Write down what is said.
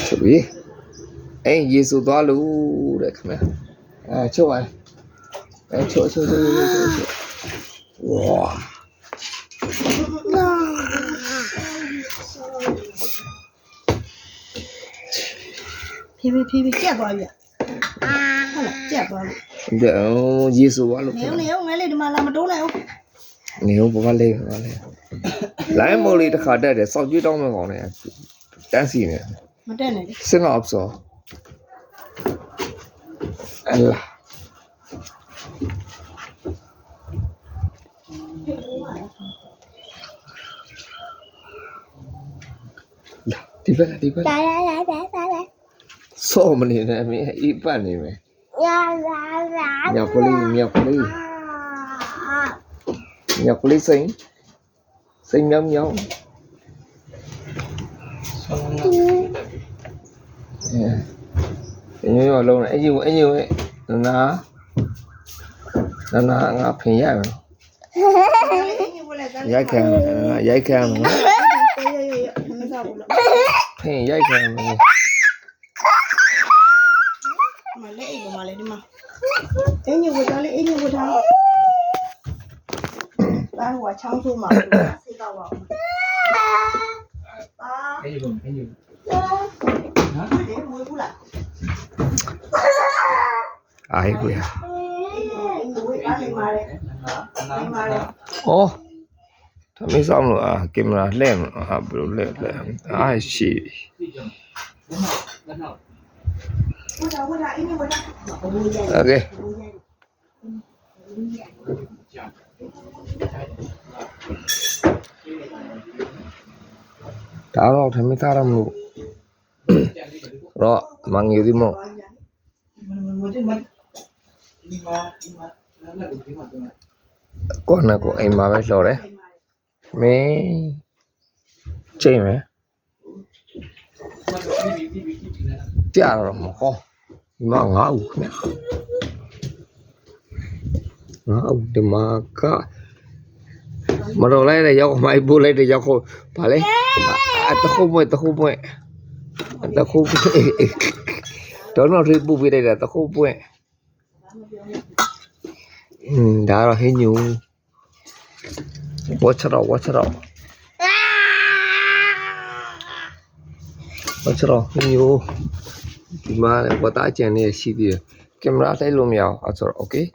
ဆိုပြီးအဲ့ရေဆိုသွားလို့တဲ့ခင်ဗျချုပ်ပါချုပ်ဝါဖြည်းကြက်သွားပြီဟုတ်လားကြက်သွားပြီရေဆိုသွားလို့နေငယ်လေးဒီမှာလာမတိုးနဲ့ဟုတ်နေဦးဘာလဲလိုင်းမိုးလေးတစ်ခါတက်တယ်စောက်ကျွေးတောင်းမကောင်းနဲ့တန်းစီနေမတက်နဲ့စင်အောင်စောအလာဒီဘက်စောမနေနဲ့မင်းအိပ်ပတ်နေမယ်မြောက်ကလေးစိန်မြောက်ညရောလုံးအကြီးနာငါဖင်ရမယ်ရိုက်ခံမယ်ဖင်ရိုက်ခံမယ်မလေးအိမ်ကမလေးဒီမှာအင်းညဝထားလေးအင်းညဝထားဘာဟိုချောင်းဆိုးမှာစိတ်ကောက်ပါဦးအင်းညဟာဒီမွေးဘူးလားအိုင်ကွာမွေးအားနေပါလေဩသမီးဆောင်လို့ကင်မရာလှည့်မလားဘယ်လိုလှည့်ရှိဝတ်အင်းညဝထားโอเคဒါတော့သမီးသားရမလို့တော့မငယ်ဒီမို့ကိုနကိုအိမ်မှာပဲလှော်တယ်မင်းချိန်မယ်ပြရတော့မဟောဒီမှာငါ့ဦးခင်ဗျာငါ့ဦးဒီမှာကမတော်လိုက်တဲ့ရောက်မိုက်ပို့လိုက်တဲ့ရောက်ခေါ်ဗာလဲတခုမွေတော့ရိပူပြလိုက်တာတခုပွင့်ဒါတော့ဟင်းညူwatch it out ဟင်းညူဒီမှာလည်းဝတ်သားကျန်နေရှိသေးတယ်ကင်မရာတိုက်လို့မရအောင်အဲ့ဆိုတော့ okay